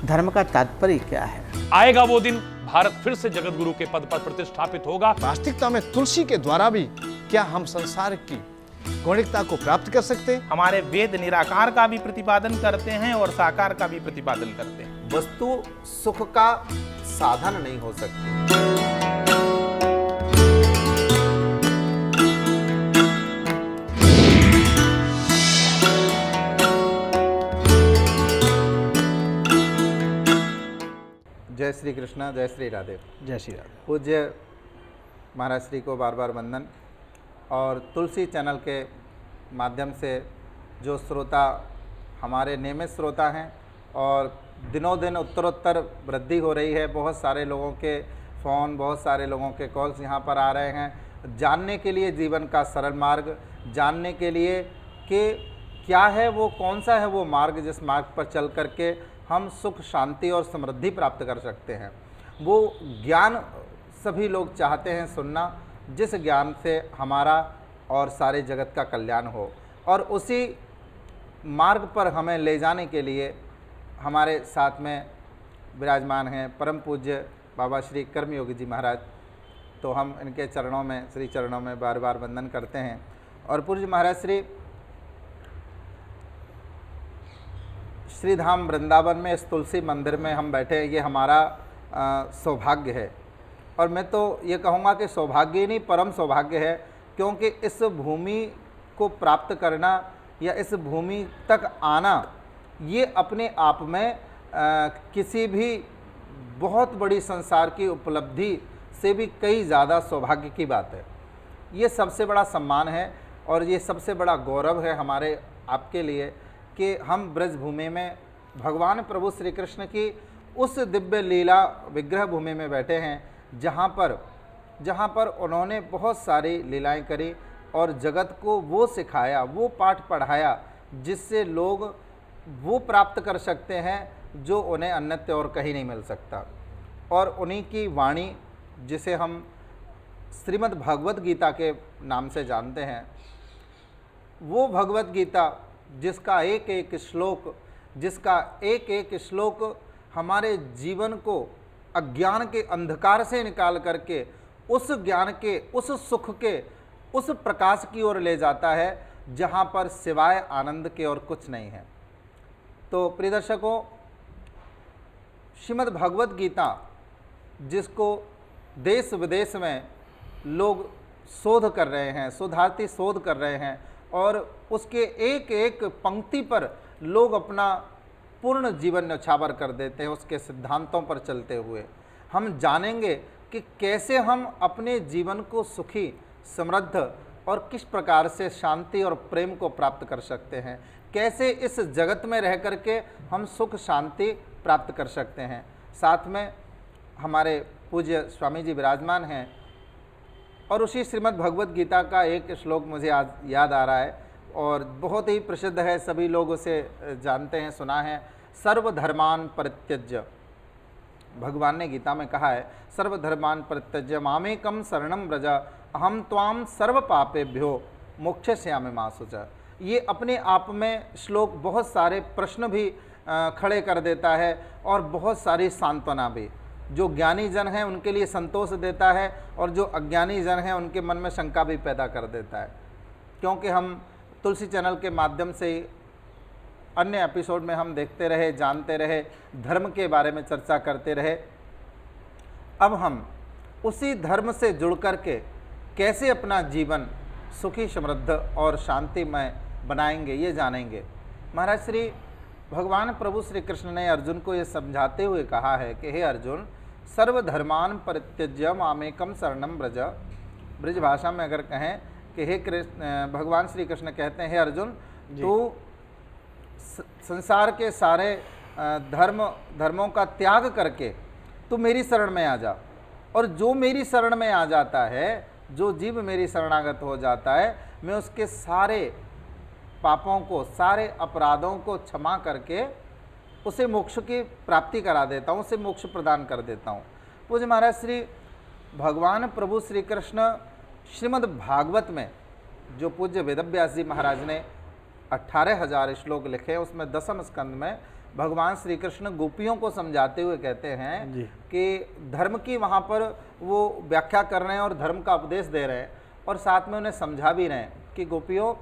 धर्म का तात्पर्य क्या है। आएगा वो दिन भारत फिर से जगत गुरु के पद पर प्रतिष्ठापित होगा। वास्तविकता में तुलसी के द्वारा भी क्या हम संसार की गौणिकता को प्राप्त कर सकते हैं। हमारे वेद निराकार का भी प्रतिपादन करते हैं और साकार का भी प्रतिपादन करते हैं। वस्तु सुख का साधन नहीं हो सकती। जय श्री कृष्णा, जय श्री राधे। जय श्री राधे। पूज्य महाराज श्री को बार बार वंदन। और तुलसी चैनल के माध्यम से जो श्रोता हमारे नियमित श्रोता हैं और दिनों दिन उत्तरोत्तर वृद्धि हो रही है, बहुत सारे लोगों के फ़ोन, बहुत सारे लोगों के कॉल्स यहाँ पर आ रहे हैं जानने के लिए जीवन का सरल मार्ग, जानने के लिए कि क्या है वो, कौन सा है वो मार्ग जिस मार्ग पर चल करके हम सुख, शांति और समृद्धि प्राप्त कर सकते हैं। वो ज्ञान सभी लोग चाहते हैं सुनना, जिस ज्ञान से हमारा और सारे जगत का कल्याण हो। और उसी मार्ग पर हमें ले जाने के लिए हमारे साथ में विराजमान हैं परम पूज्य बाबा श्री कर्मयोगी जी महाराज। तो हम इनके चरणों में, श्री चरणों में बार बार वंदन करते हैं। और पूज्य महाराज श्री धाम वृंदावन में इस तुलसी मंदिर में हम बैठे हैं, ये हमारा सौभाग्य है। और मैं तो ये कहूँगा कि सौभाग्य ही नहीं, परम सौभाग्य है, क्योंकि इस भूमि को प्राप्त करना या इस भूमि तक आना, ये अपने आप में किसी भी बहुत बड़ी संसार की उपलब्धि से भी कई ज़्यादा सौभाग्य की बात है। ये सबसे बड़ा सम्मान है और ये सबसे बड़ा गौरव है हमारे आपके लिए कि हम ब्रज भूमि में भगवान प्रभु श्री कृष्ण की उस दिव्य लीला विग्रह भूमि में बैठे हैं, जहाँ पर उन्होंने बहुत सारी लीलाएं करी और जगत को वो सिखाया, वो पाठ पढ़ाया जिससे लोग वो प्राप्त कर सकते हैं जो उन्हें अन्यत्र और कहीं नहीं मिल सकता। और उन्हीं की वाणी, जिसे हम श्रीमद् भगवत गीता के नाम से जानते हैं, वो भगवत गीता जिसका एक एक श्लोक हमारे जीवन को अज्ञान के अंधकार से निकाल करके उस ज्ञान के, उस सुख के, उस प्रकाश की ओर ले जाता है जहाँ पर सिवाय आनंद के और कुछ नहीं है। तो प्रिय दर्शकों, श्रीमद् भगवत गीता जिसको देश विदेश में लोग शोध कर रहे हैं, शोधार्थी शोध कर रहे हैं और उसके एक एक पंक्ति पर लोग अपना पूर्ण जीवन न्यौछावर कर देते हैं उसके सिद्धांतों पर चलते हुए। हम जानेंगे कि कैसे हम अपने जीवन को सुखी, समृद्ध और किस प्रकार से शांति और प्रेम को प्राप्त कर सकते हैं, कैसे इस जगत में रह करके हम सुख शांति प्राप्त कर सकते हैं। साथ में हमारे पूज्य स्वामी जी विराजमान हैं और उसी श्रीमद् भगवत गीता का एक श्लोक मुझे आज याद आ रहा है और बहुत ही प्रसिद्ध है, सभी लोग उसे जानते हैं, सुना है। सर्वधर्मान परित्यज्य, भगवान ने गीता में कहा है, सर्वधर्मान परित्यज्य मामेकम शरणम व्रज अहम त्वाम सर्व पापेभ्यो मोक्षयिष्यामि मा शुचः। ये अपने आप में श्लोक बहुत सारे प्रश्न भी खड़े कर देता है और बहुत सारी सांत्वना भी। जो ज्ञानी जन हैं उनके लिए संतोष देता है और जो अज्ञानी जन हैं उनके मन में शंका भी पैदा कर देता है। क्योंकि हम तुलसी चैनल के माध्यम से अन्य एपिसोड में हम देखते रहे, जानते रहे, धर्म के बारे में चर्चा करते रहे। अब हम उसी धर्म से जुड़ कर के कैसे अपना जीवन सुखी, समृद्ध और शांतिमय बनाएंगे, ये जानेंगे। महाराज श्री भगवान प्रभु श्री कृष्ण ने अर्जुन को ये समझाते हुए कहा है कि हे अर्जुन, सर्वधर्मान परित्यज्य मामेकम शरणम व्रज। ब्रज भाषा में अगर कहें कि हे कृष्ण, भगवान श्री कृष्ण कहते हैं, हे अर्जुन, तू संसार के सारे धर्मों का त्याग करके तू मेरी शरण में आ जा। और जो मेरी शरण में आ जाता है, जो जीव मेरी शरणागत हो जाता है, मैं उसके सारे पापों को, सारे अपराधों को क्षमा करके उसे मोक्ष की प्राप्ति करा देता हूँ, उसे मोक्ष प्रदान कर देता हूँ। पूज्य महाराज श्री भगवान प्रभु श्री कृष्ण श्रीमद् भागवत में जो पूज्य वेदव्यास जी महाराज ने 18,000 श्लोक लिखे, उसमें 10वें स्कंद में भगवान श्री कृष्ण गोपियों को समझाते हुए कहते हैं जी। कि धर्म की वहाँ पर वो व्याख्या कर रहे हैं और धर्म का उपदेश दे रहे हैं और साथ में उन्हें समझा भी रहे हैं कि गोपियों,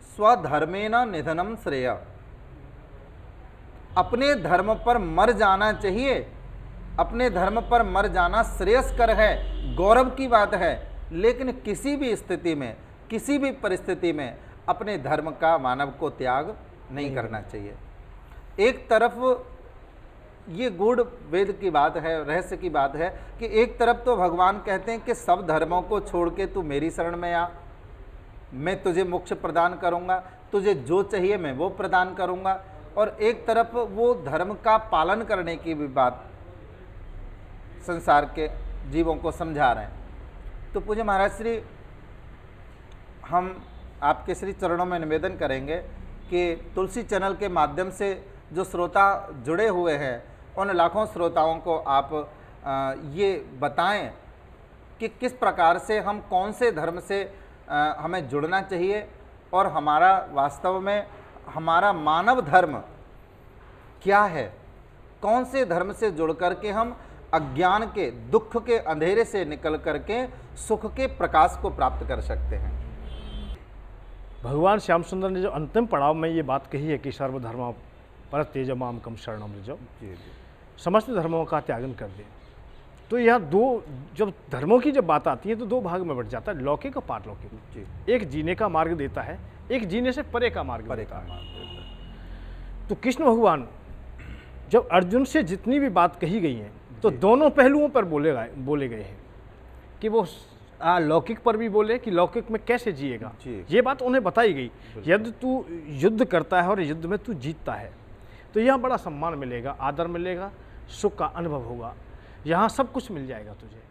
स्वधर्मेण निधनम श्रेय, अपने धर्म पर मर जाना चाहिए, अपने धर्म पर मर जाना श्रेयस्कर है, गौरव की बात है, लेकिन किसी भी स्थिति में, किसी भी परिस्थिति में अपने धर्म का मानव को त्याग नहीं करना चाहिए। एक तरफ ये गूढ़ वेद की बात है, रहस्य की बात है कि एक तरफ तो भगवान कहते हैं कि सब धर्मों को छोड़ के तू मेरी शरण में आ, मैं तुझे मोक्ष प्रदान करूंगा, तुझे जो चाहिए मैं वो प्रदान करूंगा, और एक तरफ वो धर्म का पालन करने की भी बात संसार के जीवों को समझा रहे हैं। तो पूज्य महाराज श्री, हम आपके श्री चरणों में निवेदन करेंगे कि तुलसी चैनल के माध्यम से जो श्रोता जुड़े हुए हैं उन लाखों श्रोताओं को आप ये बताएं कि किस प्रकार से हम, कौन से धर्म से हमें जुड़ना चाहिए और हमारा वास्तव में हमारा मानव धर्म क्या है, कौन से धर्म से जुड़ करके हम अज्ञान के, दुख के अंधेरे से निकल करके सुख के प्रकाश को प्राप्त कर सकते हैं। भगवान श्याम सुंदर ने जो अंतिम पड़ाव में ये बात कही है कि सर्वधर्मा परत्यज मामकम शरणम रजो, समस्त धर्मों का त्यागन कर दे, तो यह दो, जब धर्मों की जब बात आती है तो दो भाग में बढ़ जाता है, लौकिक और पारलौकिक। एक जीने का मार्ग देता है, एक जीने से परे का मार्ग देता है। तो कृष्ण भगवान जब अर्जुन से जितनी भी बात कही गई है तो दोनों पहलुओं पर बोले गए हैं कि वो लौकिक पर भी बोले कि लौकिक में कैसे जिएगा, ये बात उन्हें बताई गई। यदि तू युद्ध करता है और युद्ध में तू जीतता है तो यह बड़ा सम्मान मिलेगा, आदर मिलेगा, सुख का अनुभव होगा, यहाँ सब कुछ मिल जाएगा तुझे।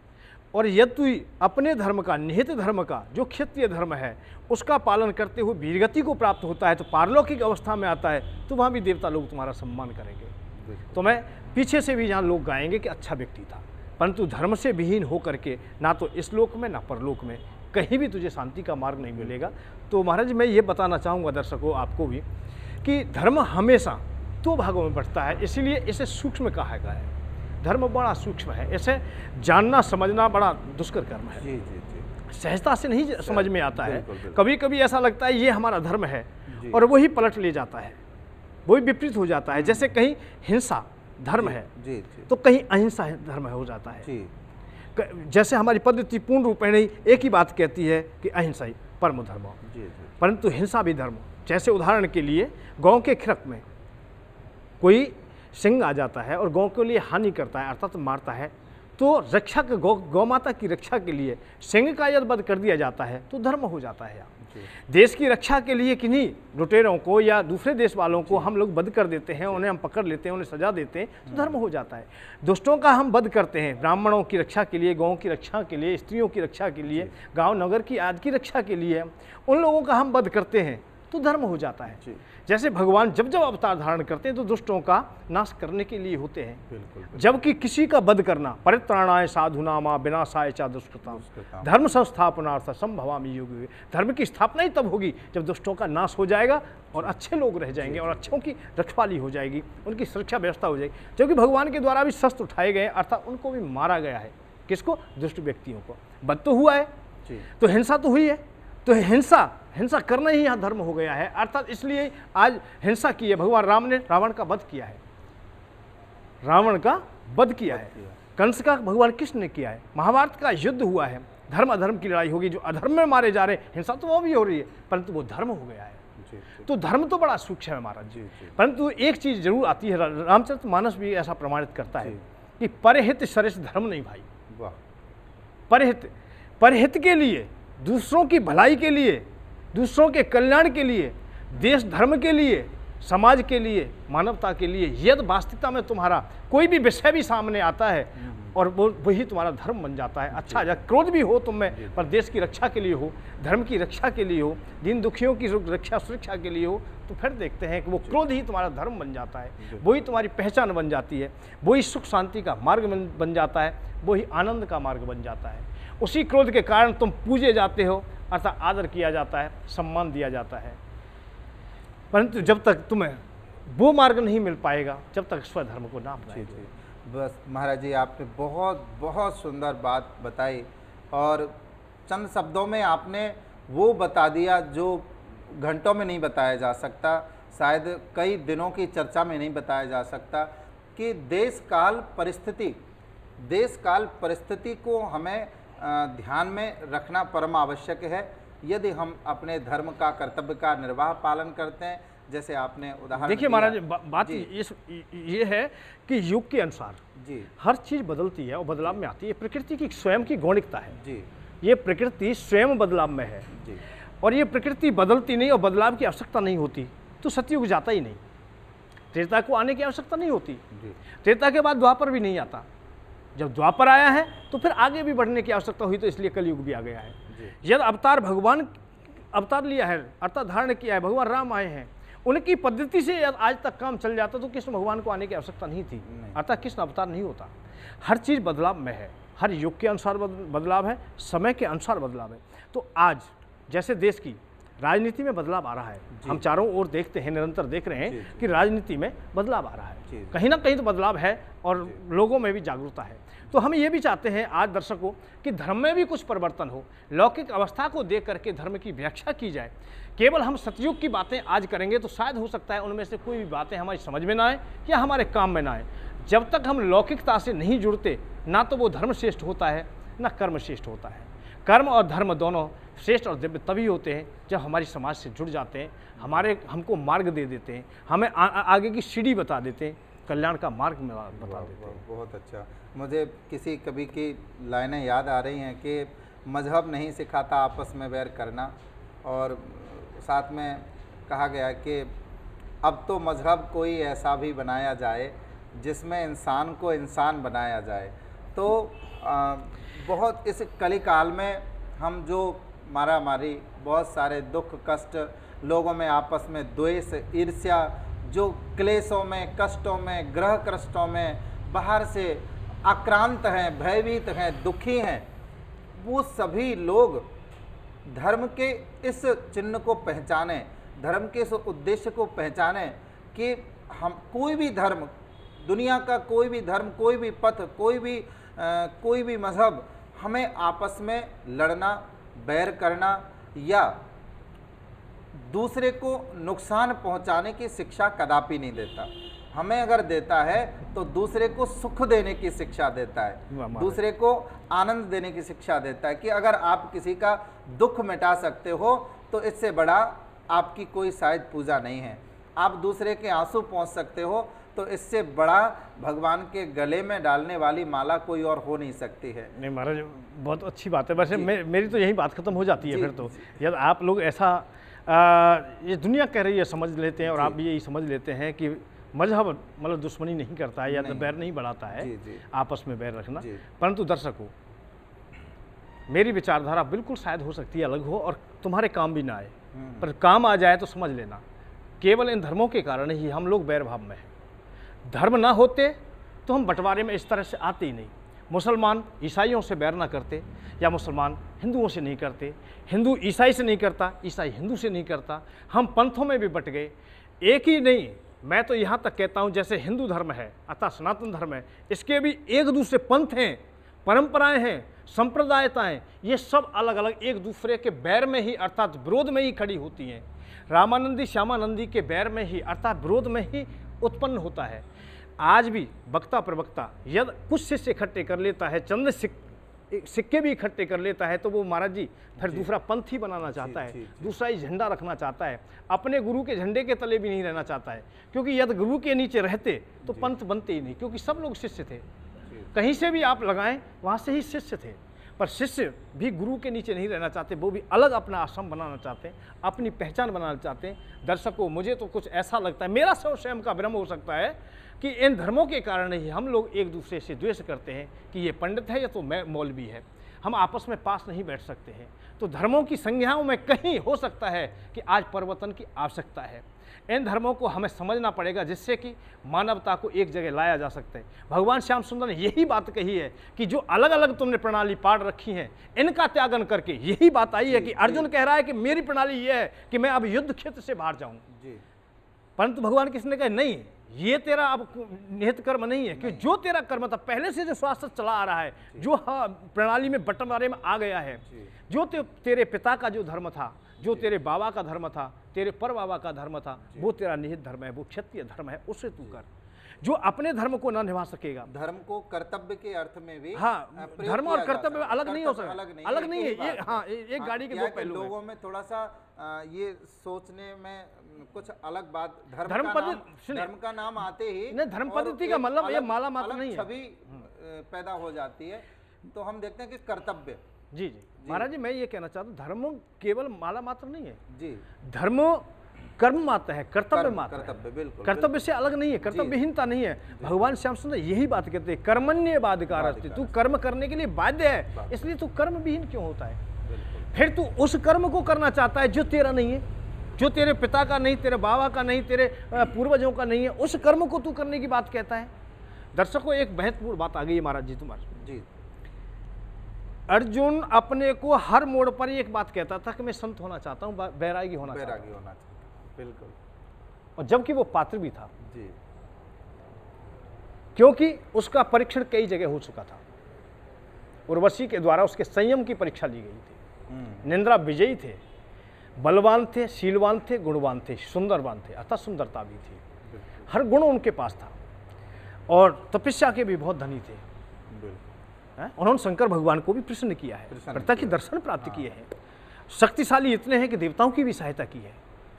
और यदि तू अपने धर्म का, निहित धर्म का, जो क्षत्रिय धर्म है, उसका पालन करते हुए वीरगति को प्राप्त होता है, तो पारलौकिक अवस्था में आता है, तो वहाँ भी देवता लोग तुम्हारा सम्मान करेंगे। तो मैं पीछे से भी यहाँ लोग गाएंगे कि अच्छा व्यक्ति था, परंतु धर्म से विहीन हो करके ना तो इस लोक में ना परलोक में कहीं भी तुझे शांति का मार्ग नहीं मिलेगा। तो महाराज मैं ये बताना चाहूँगा दर्शकों, आपको भी, कि धर्म हमेशा दो भागों में बढ़ता है, इसीलिए इसे सूक्ष्म कहा गया है। धर्म बड़ा सूक्ष्म है, इसे जानना समझना बड़ा दुष्कर कर्म है। सहजता से नहीं समझ में आता है। कभी कभी ऐसा लगता है ये हमारा धर्म है और वही पलट ले जाता है, वही विपरीत हो जाता है। जैसे कहीं हिंसा धर्म है तो कहीं अहिंसा धर्म हो जाता है। जैसे हमारी पद्धति पूर्ण रूप में नहीं एक ही बात कहती है कि अहिंसा ही परम धर्म हो, परंतु हिंसा भी धर्म। जैसे उदाहरण के लिए गांव के खिरक में कोई सिंह आ जाता है और गांव के लिए हानि करता है, अर्थात मारता है, तो रक्षा के गौ माता की रक्षा के लिए सिंह का यदि वध कर दिया जाता है तो धर्म हो जाता है। देश की रक्षा के लिए किन्हीं लुटेरों को या दूसरे देश वालों को हम लोग वध कर देते हैं, उन्हें हम पकड़ लेते हैं, उन्हें सजा देते हैं, तो धर्म हो जाता है। दुष्टों का हम वध करते हैं, ब्राह्मणों की रक्षा के लिए, गाँव की रक्षा के लिए, स्त्रियों की रक्षा के लिए, गाँव नगर की आदि की रक्षा के लिए उन लोगों का हम वध करते हैं तो धर्म हो जाता है। जैसे भगवान जब जब अवतार धारण करते हैं तो दुष्टों का नाश करने के लिए होते हैं, जबकि किसी का वध करना परित्राणाय साधुनामा विनाशाय च दुष्कृताम धर्म संस्थापनार्थ संभवामि युगे। धर्म की स्थापना ही तब होगी जब दुष्टों का नाश हो जाएगा और अच्छे लोग रह जाएंगे और अच्छों की रखवाली हो जाएगी, उनकी सुरक्षा व्यवस्था हो जाएगी। क्योंकि भगवान के द्वारा भी शस्त्र उठाए गए, अर्थात उनको भी मारा गया है। किसको? दुष्ट व्यक्तियों को। वध तो हुआ है तो हिंसा तो हुई है, तो हिंसा करना ही यहाँ धर्म हो गया है। अर्थात इसलिए आज हिंसा की है। भगवान राम ने रावण का वध किया है, रावण का वध किया है, कंस का भगवान कृष्ण ने किया है, महाभारत का युद्ध हुआ है, धर्म अधर्म की लड़ाई होगी, जो अधर्म में मारे जा रहे हैं, हिंसा तो वो भी हो रही है, परंतु वो धर्म हो गया है। तो धर्म तो बड़ा सूक्ष्म है महाराज। परंतु एक चीज जरूर आती है, रामचरितमानस भी ऐसा प्रमाणित करता है कि परहित सरिस धर्म नहीं भाई। परहित के लिए, दूसरों की भलाई के लिए, दूसरों के कल्याण के लिए, देश धर्म के लिए, समाज के लिए, मानवता के लिए, यदि वास्तविकता में तुम्हारा कोई भी विषय भी सामने आता है और वही तुम्हारा धर्म बन जाता है। अच्छा, जब क्रोध भी हो तुम में, पर देश की रक्षा के लिए हो, धर्म की रक्षा के लिए हो, दीन दुखियों की रक्षा सुरक्षा के लिए हो, तो फिर देखते हैं कि वो क्रोध ही तुम्हारा धर्म बन जाता है, वही तुम्हारी पहचान बन जाती है, वही सुख शांति का मार्ग बन जाता है, वही आनंद का मार्ग बन जाता है। उसी क्रोध के कारण तुम पूजे जाते हो, अर्थात आदर किया जाता है, सम्मान दिया जाता है। परंतु जब तक तुम्हें वो मार्ग नहीं मिल पाएगा जब तक स्वधर्म को ना जी अपनाएंगे। जी। बस महाराज जी, आपने बहुत बहुत सुंदर बात बताई और चंद शब्दों में आपने वो बता दिया जो घंटों में नहीं बताया जा सकता, शायद कई दिनों की चर्चा में नहीं बताया जा सकता, कि देश काल परिस्थिति को हमें ध्यान में रखना परम आवश्यक है यदि हम अपने धर्म का कर्तव्य का निर्वाह पालन करते हैं। जैसे आपने उदाहरण देखिए दिया। महाराज, बात जी। ये है कि युग के अनुसार जी हर चीज़ बदलती है और बदलाव में आती है। प्रकृति की स्वयं की गौणिकता है। जी ये प्रकृति स्वयं बदलाव में है जी और ये प्रकृति बदलती नहीं और बदलाव की आवश्यकता नहीं होती तो सतयुग जाता ही नहीं। त्रेता को आने की आवश्यकता नहीं होती, जी त्रेता के बाद द्वापर भी नहीं आता। जब द्वापर आया है तो फिर आगे भी बढ़ने की आवश्यकता हुई, तो इसलिए कलयुग भी आ गया है। यदि अवतार भगवान अवतार लिया है, अर्थात धारण किया है, भगवान राम आए हैं, उनकी पद्धति से यदि आज तक काम चल जाता तो कृष्ण भगवान को आने की आवश्यकता नहीं थी, अर्थात कृष्ण अवतार नहीं होता। हर चीज़ बदलाव में है, हर युग के अनुसार बदलाव है, समय के अनुसार बदलाव है। तो आज जैसे देश की राजनीति में बदलाव आ रहा है, हम चारों ओर देखते हैं, निरंतर देख रहे हैं कि राजनीति में बदलाव आ रहा है, कहीं ना कहीं तो बदलाव है और लोगों में भी जागरूकता है। तो हम ये भी चाहते हैं आज दर्शकों कि धर्म में भी कुछ परिवर्तन हो, लौकिक अवस्था को देख करके धर्म की व्याख्या की जाए। केवल हम सतयुग की बातें आज करेंगे तो शायद हो सकता है उनमें से कोई भी बातें हमारी समझ में ना आए या हमारे काम में ना आए। जब तक हम लौकिकता से नहीं जुड़ते, ना तो वो धर्म श्रेष्ठ होता है ना कर्म श्रेष्ठ होता है। कर्म और धर्म दोनों श्रेष्ठ और दिव्य तभी होते हैं जब हमारी समाज से जुड़ जाते हैं, हमको मार्ग दे देते हैं, हमें आगे की सीढ़ी बता देते हैं, कल्याण का मार्ग में बता देते हैं। बहुत अच्छा। मुझे किसी कवि की लाइनें याद आ रही हैं कि मजहब नहीं सिखाता आपस में बैर करना, और साथ में कहा गया कि अब तो मजहब कोई ऐसा भी बनाया जाए जिसमें इंसान को इंसान बनाया जाए। तो बहुत इस कलिकाल में हम जो मारामारी, बहुत सारे दुख कष्ट, लोगों में आपस में द्वेष ईर्ष्या, जो क्लेशों में, कष्टों में, ग्रह कष्टों में बाहर से आक्रांत हैं, भयभीत हैं, दुखी हैं, वो सभी लोग धर्म के इस चिन्ह को पहचानें, धर्म के इस उद्देश्य को पहचानें कि हम कोई भी धर्म, दुनिया का कोई भी धर्म, कोई भी पथ, कोई भी मजहब हमें आपस में लड़ना, बैर करना या दूसरे को नुकसान पहुंचाने की शिक्षा कदापि नहीं देता। हमें अगर देता है तो दूसरे को सुख देने की शिक्षा देता है, दूसरे को आनंद देने की शिक्षा देता है कि अगर आप किसी का दुख मिटा सकते हो तो इससे बड़ा आपकी कोई शायद पूजा नहीं है। आप दूसरे के आंसू पहुंच सकते हो तो इससे बड़ा भगवान के गले में डालने वाली माला कोई और हो नहीं सकती है। नहीं महाराज, बहुत अच्छी बात है। वैसे मेरी तो यही बात खत्म हो जाती है फिर तो, यदि आप लोग ऐसा ये दुनिया कह रही है समझ लेते हैं और आप भी यही समझ लेते हैं कि मजहब मतलब दुश्मनी नहीं करता है या बैर नहीं बढ़ाता है, आपस में बैर रखना। परंतु दर्शकों, मेरी विचारधारा बिल्कुल शायद हो सकती है अलग हो और तुम्हारे काम भी ना आए, पर काम आ जाए तो समझ लेना केवल इन धर्मों के कारण ही हम लोग बैर भाव में हैं। धर्म ना होते तो हम बंटवारे में इस तरह से आते ही नहीं। मुसलमान ईसाइयों से बैर ना करते या मुसलमान हिंदुओं से नहीं करते, हिंदू ईसाई से नहीं करता, ईसाई हिंदू से नहीं करता। हम पंथों में भी बट गए, एक ही नहीं, मैं तो यहाँ तक कहता हूँ जैसे हिंदू धर्म है अर्थात सनातन धर्म है, इसके भी एक दूसरे पंथ हैं, परंपराएं हैं, संप्रदायताएं, ये सब अलग अलग एक दूसरे के बैर में ही अर्थात विरोध में ही खड़ी होती हैं। रामानंदी श्यामानंदी के बैर में ही अर्थात विरोध में ही उत्पन्न होता है। आज भी वक्ता प्रवक्ता यदि कुछ शिष्य इकट्ठे कर लेता है, चंद सिक्के भी इकट्ठे कर लेता है, तो वो महाराज जी फिर दूसरा पंथ ही बनाना चाहता है, दूसरा ही झंडा रखना चाहता है, अपने गुरु के झंडे के तले भी नहीं रहना चाहता है। क्योंकि यदि गुरु के नीचे रहते तो पंथ बनते ही नहीं, क्योंकि सब लोग शिष्य थे, कहीं से भी आप लगाएं वहाँ से ही शिष्य थे। पर शिष्य भी गुरु के नीचे नहीं रहना चाहते, वो भी अलग अपना आश्रम बनाना चाहते हैं, अपनी पहचान बनाना चाहते हैं। दर्शकों, मुझे तो कुछ ऐसा लगता है, मेरा स्वयं का भ्रम हो सकता है कि इन धर्मों के कारण ही हम लोग एक दूसरे से द्वेष करते हैं कि ये पंडित है या तो मैं मौलवी है, हम आपस में पास नहीं बैठ सकते हैं। तो धर्मों की संज्ञाओं में कहीं हो सकता है कि आज परिवर्तन की आवश्यकता है। इन धर्मों को हमें समझना पड़ेगा जिससे कि मानवता को एक जगह लाया जा सकता है। भगवान श्याम सुंदर ने यही बात कही है कि जो अलग अलग तुमने प्रणाली पाड़ रखी हैं इनका त्यागन करके, यही बात आई है कि अर्जुन कह रहा है कि मेरी प्रणाली ये है कि मैं अब युद्ध क्षेत्र से बाहर जाऊं। परंतु भगवान कृष्ण ने कहा नहीं, ये तेरा अब निहित कर्म नहीं है, कि जो तेरा कर्म था पहले से जो शास्त्र चला आ रहा है, जो प्रणाली में बंटवारे में आ गया है, जो तेरे पिता का जो धर्म था, जो तेरे बाबा का धर्म था, तेरे पर बाबा का धर्म था, वो तेरा निहित धर्म है, वो क्षत्रिय धर्म है, उससे तू कर। जो अपने धर्म को ना निभा सकेगा, धर्म को कर्तव्य के अर्थ में भी हाँ, धर्म और कर्तव्य अलग नहीं हो सकता, अलग नहीं है ये। हाँ, एक गाड़ी के दो पहलू हैं। लोगों में थोड़ा सा ये सोचने में कुछ अलग बात, धर्म का नाम आते ही नहीं, धर्म पद्धति का मतलब ये माला मात्र नहीं है, छवि पैदा हो जाती है। तो हम देखते हैं कि कर्तव्य, जी महाराज जी, मैं ये कहना चाहता हूँ, धर्म केवल माला मात्र नहीं है जी, धर्म कर्म मात्र है, कर्तव्य मात्र है। कर्तव्य, बिल्कुल, कर्तव्य से अलग नहीं है, कर्तव्यहीनता नहीं है। भगवान श्याम सुंदर यही बात कहते हैं, कर्मण्येवाधिकारस्ते, तू कर्म करने के लिए बाध्य है, इसलिए तू कर्म विहीन क्यों होता है? फिर तू उस कर्म को करना चाहता है जो तेरा नहीं है, जो तेरे पिता का नहीं, तेरे बाबा का नहीं, तेरे पूर्वजों का नहीं है, उस कर्म को तू करने की बात कहता है। दर्शकों, एक महत्वपूर्ण बात आ गई है महाराज जी तुम्हारे जी। अर्जुन अपने को हर मोड़ पर एक बात कहता था कि मैं संत होना चाहता हूँ, बैरागी होना चाहता हूँ, बिल्कुल, और जबकि वो पात्र भी था जी, क्योंकि उसका परीक्षण कई जगह हो चुका था। उर्वशी के द्वारा उसके संयम की परीक्षा ली गई थी। निंद्रा विजयी थे, बलवान थे, शीलवान थे, गुणवान थे, सुंदरवान थे, अतः सुंदरता भी थी, हर गुण उनके पास था, और तपस्या के भी बहुत धनी थे। उन्होंने शंकर भगवान को भी प्रसन्न किया है, प्रत्यक्ष दर्शन प्राप्त किए हैं। शक्तिशाली इतने हैं कि देवताओं की भी सहायता की है।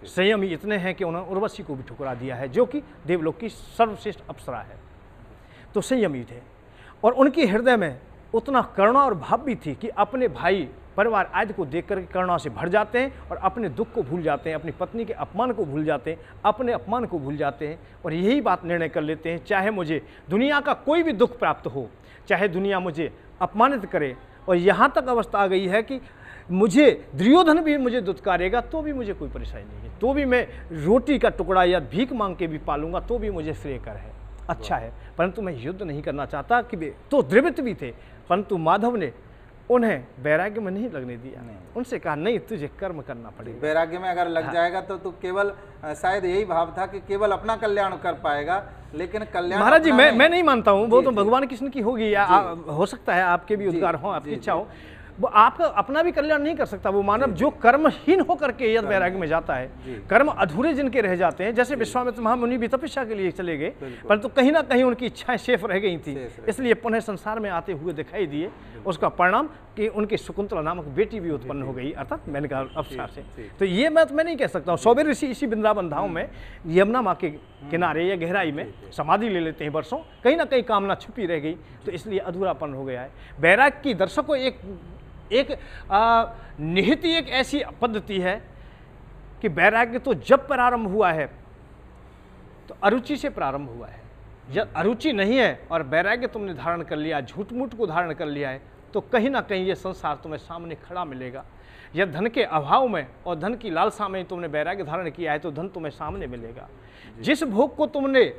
संयमी इतने हैं कि उन्होंने उर्वशी को भी ठुकरा दिया है, जो कि देवलोक की सर्वश्रेष्ठ अप्सरा है। तो संयमी थे, और उनके हृदय में उतना करुणा और भाव भी थी कि अपने भाई परिवार आदि को देख कर करुणा से भर जाते हैं, और अपने दुख को भूल जाते हैं, अपनी पत्नी के अपमान को भूल जाते हैं, अपने अपमान को भूल जाते हैं, और यही बात निर्णय कर लेते हैं, चाहे मुझे दुनिया का कोई भी दुख प्राप्त हो, चाहे दुनिया मुझे अपमानित करे, और यहाँ तक अवस्था आ गई है कि मुझे दुर्योधन भी मुझे दुत्कारेगा तो भी मुझे कोई परेशानी नहीं है, तो भी मैं रोटी का टुकड़ा या भीख मांग के भी पालूंगा तो भी मुझे श्रेयकर है, अच्छा है, परंतु मैं युद्ध नहीं करना चाहता। कि वे तो द्रवित भी थे, परंतु माधव ने उन्हें वैराग्य में नहीं लगने दिया, उनसे कहा नहीं, तुझे कर्म करना पड़ेगा। वैराग्य में अगर लग जाएगा तो तू केवल, शायद यही भाव था कि केवल अपना कल्याण कर पाएगा, लेकिन कल्याण महाराज जी मैं नहीं मानता हूँ, वो तो भगवान कृष्ण की होगी, या हो सकता है आपके भी उद्गार हो, आपकी इच्छा हो, वो आपका अपना भी कल्याण नहीं कर सकता। वो मानव जो कर्महीन होकर के यद वैराग्य में जाता है, कर्म अधूरे जिनके रह जाते हैं, जैसे विश्वामित्र महामुनि भी तपस्या के लिए चले गए, परंतु कहीं ना कहीं उनकी इच्छाएं शेष रह गई थी, इसलिए पुनः संसार में आते हुए दिखाई दिए। उसका परिणाम कि उनकी शकुंतला नामक बेटी भी उत्पन्न हो गई, अर्थात मैंने कहा अवसर से। तो ये मैं नहीं कह सकता हूँ। सौबेर ऋषि इसी वृंदावन धाम में यमुना माँ के किनारे या गहराई में समाधि ले लेते हैं वर्षों, कहीं ना कहीं कामना छुपी रह गई, तो इसलिए अधूरापन हो गया है। वैराग्य की दर्शकों एक निहित एक ऐसी पद्धति है कि वैराग्य तो जब प्रारंभ हुआ है तो अरुचि से प्रारंभ हुआ है। जब अरुचि नहीं है और वैराग्य तुमने धारण कर लिया, झूठ मूठ को धारण कर लिया है, तो कहीं ना कहीं ये संसार तुम्हें सामने खड़ा मिलेगा। या धन के अभाव में और धन की लालसा में तुमने वैराग्य धारण किया है तो धन तुम्हें सामने मिलेगा। जिस भोग को तुमने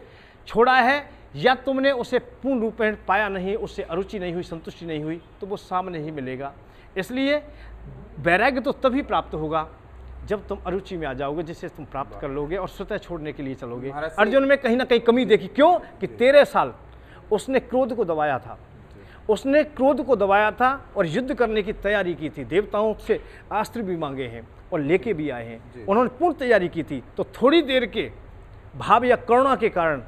छोड़ा है या तुमने उसे पूर्ण रूप में पाया नहीं, उससे अरुचि नहीं हुई, संतुष्टि नहीं हुई, तो वो सामने ही मिलेगा। इसलिए वैराग्य तो तभी प्राप्त होगा जब तुम अरुचि में आ जाओगे, जिससे तुम प्राप्त कर लोगे और स्वतः छोड़ने के लिए चलोगे। अर्जुन में कहीं ना कहीं कमी देखी, क्यों कि 13 साल उसने क्रोध को दबाया था, उसने क्रोध को दबाया था और युद्ध करने की तैयारी की थी। देवताओं से अस्त्र भी मांगे हैं और लेके भी आए हैं, उन्होंने पूर्ण तैयारी की थी। तो थोड़ी देर के भाव या करुणा के कारण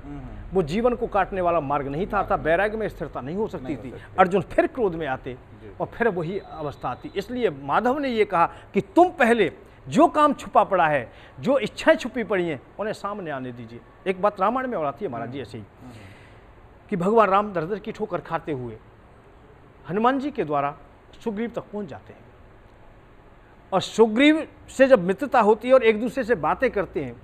वो जीवन को काटने वाला मार्ग नहीं था, वैराग्य में स्थिरता नहीं हो सकती थी। अर्जुन फिर क्रोध में आते और फिर वही अवस्था आती। इसलिए माधव ने ये कहा कि तुम पहले जो काम छुपा पड़ा है, जो इच्छाएं छुपी पड़ी हैं, उन्हें सामने आने दीजिए। एक बात रामायण में और आती है महाराज जी ऐसे ही, कि भगवान राम दर की ठोकर खाते हुए हनुमान जी के द्वारा सुग्रीव तक पहुंच जाते हैं, और सुग्रीव से जब मित्रता होती है और एक दूसरे से बातें करते हैं,